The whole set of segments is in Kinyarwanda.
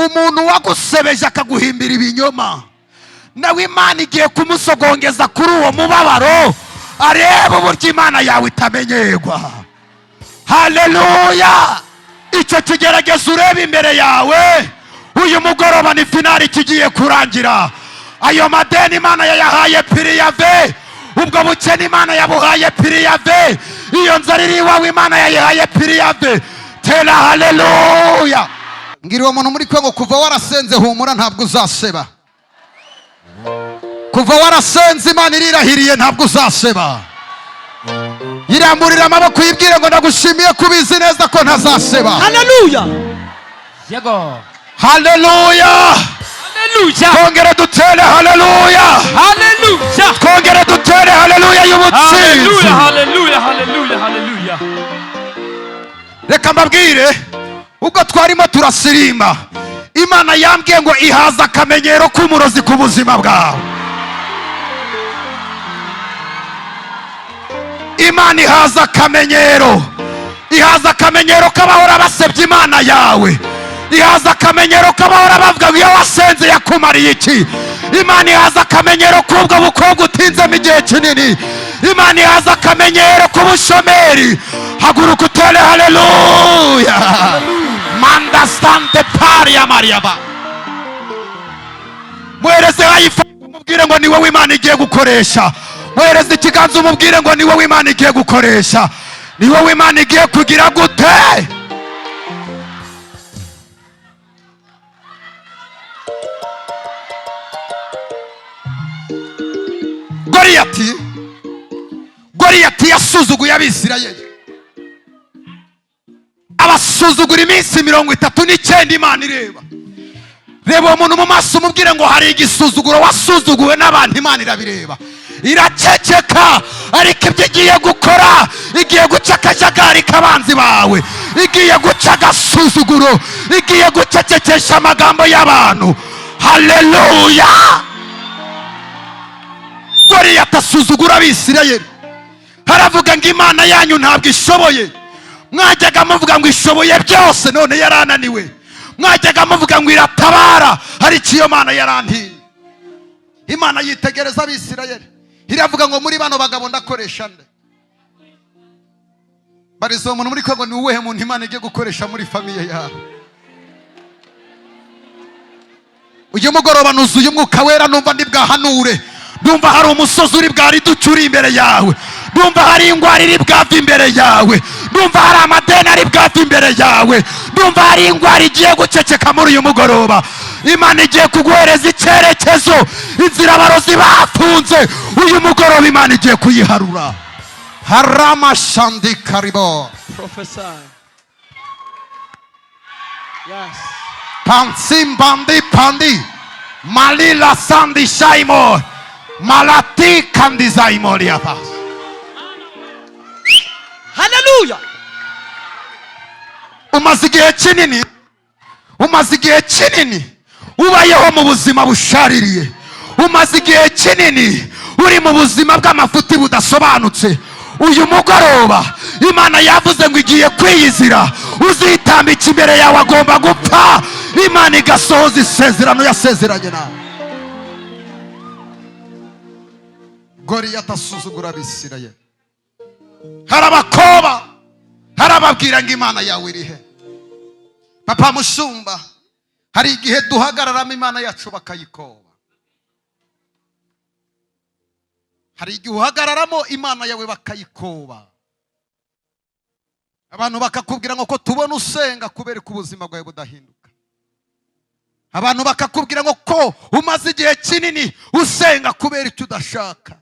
umuntu wagusebeje akaguhimbira ibinyoma, nawe Imana igiye kumusogongeza kuri uwo mubabaro, areba uburyo Imana yawe itamenyerwa. Haleluya! Icyo kigerageza ureba imbere yawe, uyu mugoroba ni finali kigiye kurangira. Ayo madeni Imana yayahaye piriyave, ubwo bukene Imana yabuhaye piriyave, iyo nzara iri iwawe Imana yayihaye piriyave. Tera haleluya! Ngira uwo muntu muri Kongo, kuva warasenze humura ntabwo uzaseba. Kuva warasenze Imana irirahiriye ntabwo uzaseba. Iramburira amaboko yibwire ngo ndagushimiye kubizi neza ko ntazaseba. Haleluya! Yego. Haleluya! Haleluya! Kongere dutere haleluya! Haleluya! Kongere dutere haleluya y'ubutsinzi. Haleluya! Haleluya! Haleluya! Reka mbabwire, ubwo twarimo turasirimba, Imana yambwiye ngo ihaza akamenyero k'umurozi ku buzima bwawe. Imana ihaza akamenyero, ihaza akamenyero k'abahora basebya Imana yawe, ihaza akamenyero k'abahora bavuga ngo iyo wasenze yakumariye iki. Imana ihaza akamenyero k'ubwo bukobwa utinzemo igihe kinini. Imana ihaza akamenyero k'ubushomeri. Haguruka utere haleluya! Manda stante pari ya Mariaba. Mwereze hayifa umubwire ngo ni wowe Imana igiye gukoresha. Mwereze ikiganza umubwire ngo ni wowe Imana igiye gukoresha. Ni wowe Imana igiye kugira gute? Goliyati yasuzuguye Abisirayeli, abasuzugura iminsi 39 Imana ireba. Reba uwo muntu mu maso umubwire ngo hari igisuzuguro wasuzuguwe n'abantu Imana irabireba. Iraceceka, ariko ibyo igiye gukora, igiye guca akajagari k'abanzi bawe, igiye guca agasuzuguro, igiye gucecekesha amagambo y'abantu. Haleluya! Goliyati asuzugura Abisirayeli, haravuga ngo Imana yanyu ntabwo ishoboye. Mwajyaga muvuga ngo ishoboye byose, none yarananiwe. Mwajyaga muvuga ngo iratabara, ariko iyo Mana yarantiye. Imana yitegereza Abisirayeli, iravuga ngo muri bano bagabo ndakoresha nde? Barizo umuntu muri Kongo, ni uwuhe muntu Imana igiye gukoresha muri famiye yawe? Uyu mugoroba nuzuye umwuka wera, numva ndi bwahanure. Numva hari umusozi uri bwari ducuri imbere yawe. Numva hari ingwara iri bwava imbere yawe. Numva hari amadeni ari bwava imbere yawe. Numva hari ingwara igiye guceceka muri uyu mugoroba. Imana igiye kuguhereza icyerekezo, inzira abarozi bafunze uyu mugoroba Imana igiye kuyiharura. Harama shandi karibo. Prophesy. Yes. Pansimbandi pandi. Malila sandi shaimo. Malati kandizaimo liapa. Haleluya! Umaze igihe kinini ubayeho mu buzima bushaririye. Umaze igihe kinini uri mu buzima bw'amafuti budasobanutse. Uyu mugoroba Imana yavuze ngo igiye kwiyizira, uzitambika imbere yawe agomba gupfa. Imana igasohoza isezerano yasezeranye nawe. Goliyati asuzugura Abisirayeli, harabakoba, harababwira ngo Imana yawe irihe? Papa Mushumba, hari igihe duhagararamo Imana yacu bakayikoba. Hari igihe uhagararamo Imana yawe bakayikoba. Abantu bakakubwira ngo ko tubona usenga kubera ko ubuzima bwawe budahinduka. Abantu bakakubwira ngo ko umaze igihe kinini usenga kubera icyo udashaka.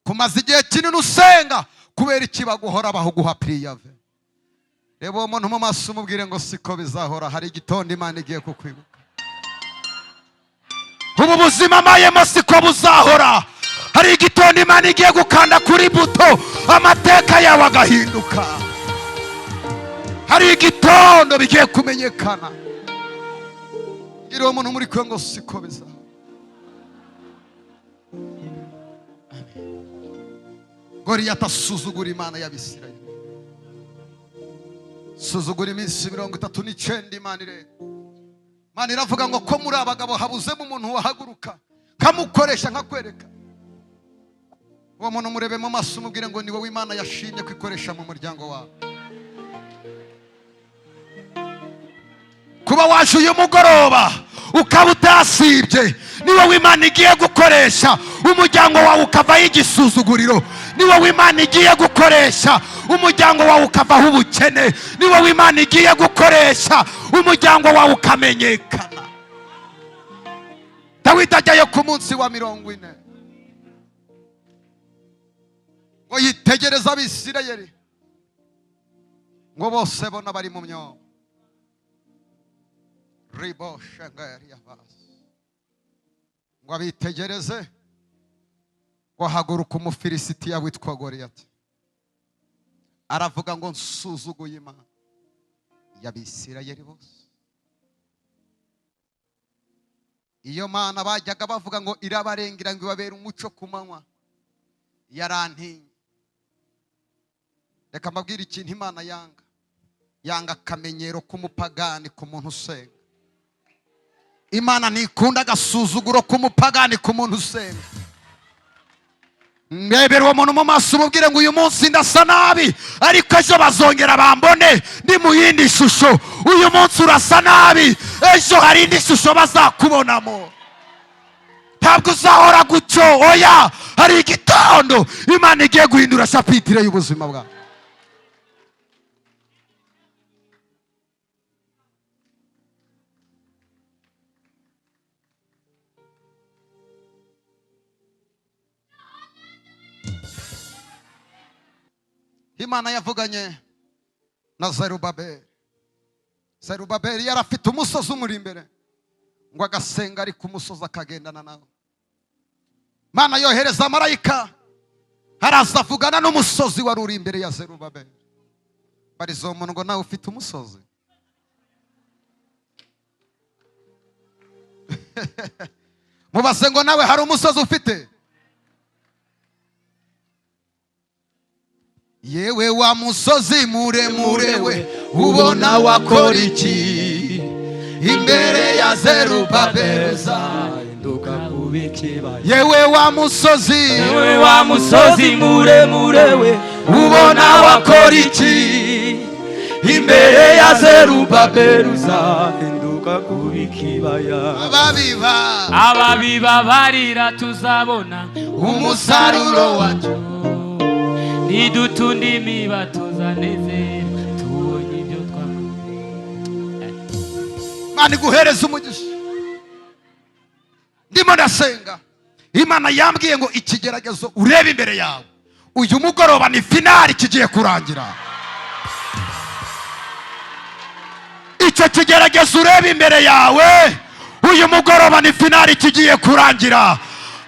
Kumaze igihe kinini usenga kubera iki baguhora bahuguha priyave. Reba uwo muntu mu maso umubwire ngo siko bizahora, hari igitondo Imana igiye kukwibuka. Ubu buzima mayemo siko buzahora, hari igitondo Imana igiye gukanda kuri buto, amateka yawe agahinduka. Hari igitondo bigiye kumenyekana. Ngira uwo muntu muri Kongo siko bizahora. Goliyati asuzugura Imana y'Abisirayeli, suzugura iminsi 39 Imana ireba. Mana iravuga ngo ko muri abagabo habuzemo umuntu wahaguruka kamukoresha nkakwereka. Uwo muntu murebe mu maso umubwire ngo ni wowe Imana yashimye kwikoresha mu muryango wawe. Kuba waje uyu mugoroba ukaba utasibye, ni wowe Imana igiye gukoresha umuryango wawe ukavaho igisuzuguriro. Ni wowe Imana igiye gukoresha umuryango wawe ukavaho ubukene. Ni wowe Imana igiye gukoresha umuryango wawe ukamenyekana. Dawidi ajyayo ku munsi wa 40 ngo yitegereza Abisirayeli ngo bose bona bari mu myobo. Ngo abitegereze ngo haguruka Umufilisitiya witwa Goliyati. Aravuga ngo nsuzuguye Imana y'Abisirayeli bose. Iyo Mana bajyaga bavuga ngo irabarengera ngo ibabere umuco ku manywa, yarantinye. Reka mbabwire ikintu Imana yanga. Yanga akamenyero k'umupagani ku muntu usenga. Imana ntikunda agasuzuguro k'umupagani ku muntu usenga. Mwebere uwo muntu mu maso umubwire ngo uyu munsi ndasa nabi, ariko ejo bazongera bambone ndi mu yindi shusho. Uyu munsi urasa nabi, ejo hari indi shusho bazakubonamo. Ntabwo uzahora gutyo, oya, hari igitondo Imana igiye guhindura shapitire y'ubuzima bwawe. Imana yavuganye na Zerubabeli. Zerubabeli yarafite umusozi umuri imbere ngo agasenga ari ku musozi akagendana nawe. Imana yohereza marayika haraza avugana n'umusozi wari uri imbere ya Zerubabeli. Barizo umuntu ngo nawe ufite umusozi. Mubaze ngo nawe hari umusozi ufite. Yewe wa musozi muremure we ubona wakora iki imbere ya Zerubabeli uzahinduka kuba ikibaya. Yewe wa musozi muremure we ubona wakora iki imbere ya Zerubabeli uzahinduka kuba ikibaya. Ababiba barira tuzabona umusaruro wacu, nidutunde imiba tuzanezerwa tubonye ibyo twakoze. Imana iguhereza umugisha. Ndimo ndasenga, Imana yambwiye ngo ikigeragezo urebe imbere yawe uyu mugoroba ni finali kigiye kurangira. Icyo kigeragezo urebe imbere yawe uyu mugoroba ni finali kigiye kurangira.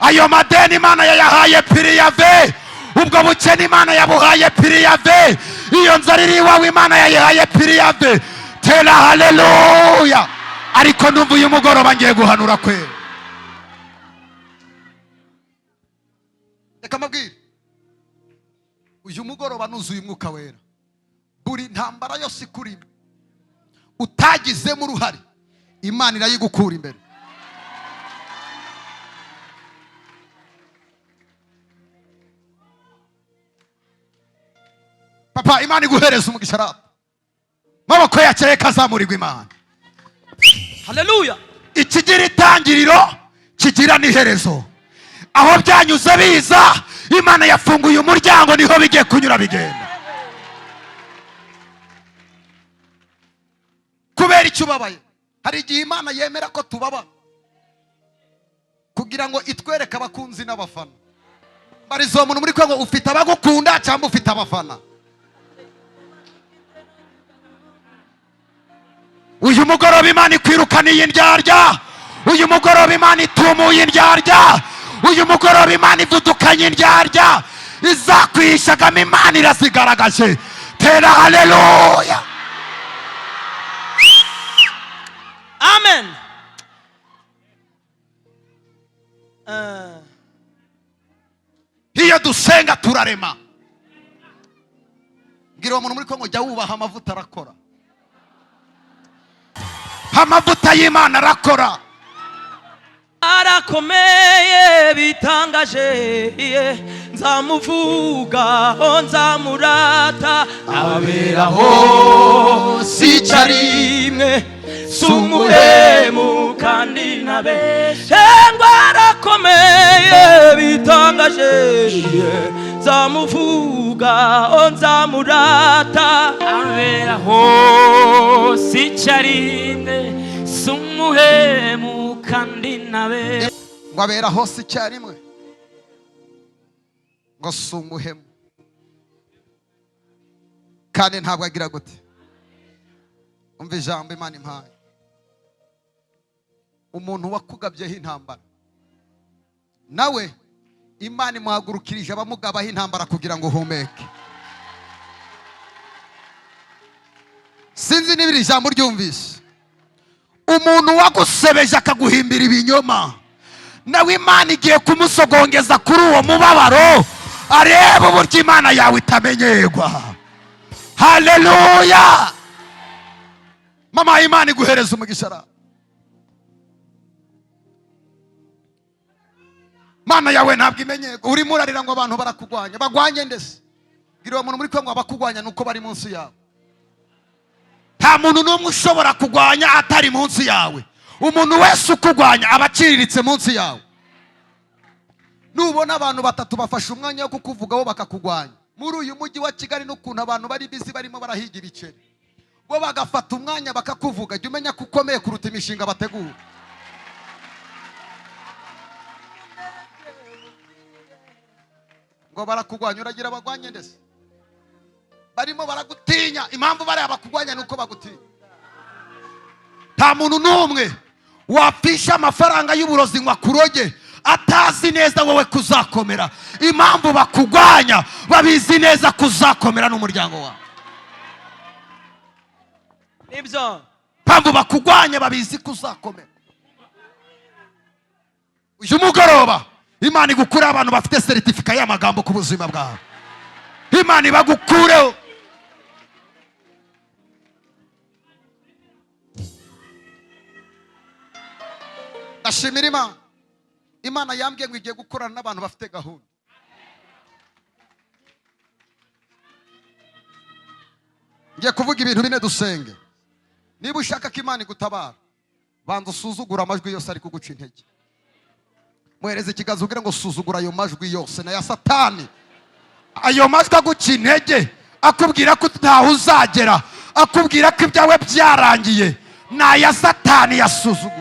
Ayo madeni Imana yayahaye Piriyave, ubwo bukene Imana yabuhaye Piriyave, iyo nzara iri iwawe Imana yayihaye Piriyave. Tera haleluya. Ariko ndumva uyu mugoroba ngiye guhanura kwe. Reka mbabwire, uyu mugoroba nuzuye Umwuka Wera. Buri ntambara yose ikurimo utagizemo uruhare Imana irayigukura imbere. Papa, Imana iguhereza umugisha rata. Maboko yakeye kazamurirwa Imana. Haleluya. Ikigira itangiriro kigira n'iherezo. Aho byanyuze biza Imana yafunguye umuryango niho bigiye kunyura bigenda. Kubera icyo ubabaye, hari igihe Imana yemera ko tubaba kugira ngo itwereke abakunzi n'abafana. Barizo umuntu muri kwango ufite abagukunda cyangwa ufite abafana. Uyu mugoroba Imana ikwirukaniye indyarya. Uyu mugoroba Imana itumuye indyarya. Uyu mugoroba Imana ivudukanye indyarya. Izakwishagamo Imana irazigaragaje. Tera haleluya. Amen. Iyo dusenga turarema. Ngira umuntu muri Kongo jya wubaha amavuta arakora. amavuta y'Imana arakora. arakomeye bitangaje, nzamuvuga nzamurata, aberaho sicarimwe, sumuhemu kandi ntabeshe. arakomeye bitangaje, nzamuvuga nzamurata, aberaho sicarimwe, sumuhemu kandi nabe. Ngo abera hose icyarimwe, ngo si umuhemu kandi ntabwo agira gute. Umva ijambo Imana impaye. Umuntu wakugabyeho intambara, nawe Imana imuhagurukirije abamugabaho intambara kugira ngo uhumeke. Sinzi niba iri jambo ryumvise. Umuntu wagusebeje akaguhimbira ibinyoma, nawe Imana igiye kumusogongeza kuri uwo mubabaro, areba uburyo Imana yawe itamenyerwa. Haleluya. Mama, Imana iguhereza umugisha. Mana yawe ntabwo imenyerwa. Urimo urarira ngo abantu barakugwanya. Bagwanye ndese. Gira uwo muntu muri Kongo abakugwanya nuko bari munsi yawe. Nta muntu n'umwe ushobora kugwanya atari munsi yawe. Umuntu wese ukugwanya abaciriritse munsi yawe. Nubona abantu batatu bafashe umwanya wo kukuvugaho bakakugwanya muri uyu mujyi wa Kigali, n'ukuntu abantu bari bizi barimo barahiga ibiceri, bo bagafata umwanya bakakuvuga, jya umenya ko ukomeye kuruta imishinga bategura. Ngo barakugwanya, uragira bagwanye ndese. Barimo baragutinya. Impamvu bari abakugwanya nuko bagutinya. Nta muntu n'umwe wapfisha amafaranga y'uburozi ngo akuroge atazi neza wowe kuzakomera. Impamvu bakugwanya babizi neza kuzakomera n'umuryango wawe. nibyo. Impamvu bakugwanya babizi kuzakomera. Uyu mugoroba Imana igukure abantu bafite certificate y'amagambo ku buzima bwawe. Imana ibagukureho. Ndashimira Imana. Imana yambwiye ngo igiye gukorana n'abantu bafite gahunda. Ngiye kuvuga ibintu bine dusenge. Niba ushaka ko Imana igutabara, banza usuzugura amajwi yose ari kuguca intege. Muhereze ikiganza ubwire ngo suzugura ayo majwi yose na ya Satani. Ayo majwi aguca intege, akubwira ko ntaho uzagera, akubwira ko ibyawe byarangiye, na ya Satani yasuzugura.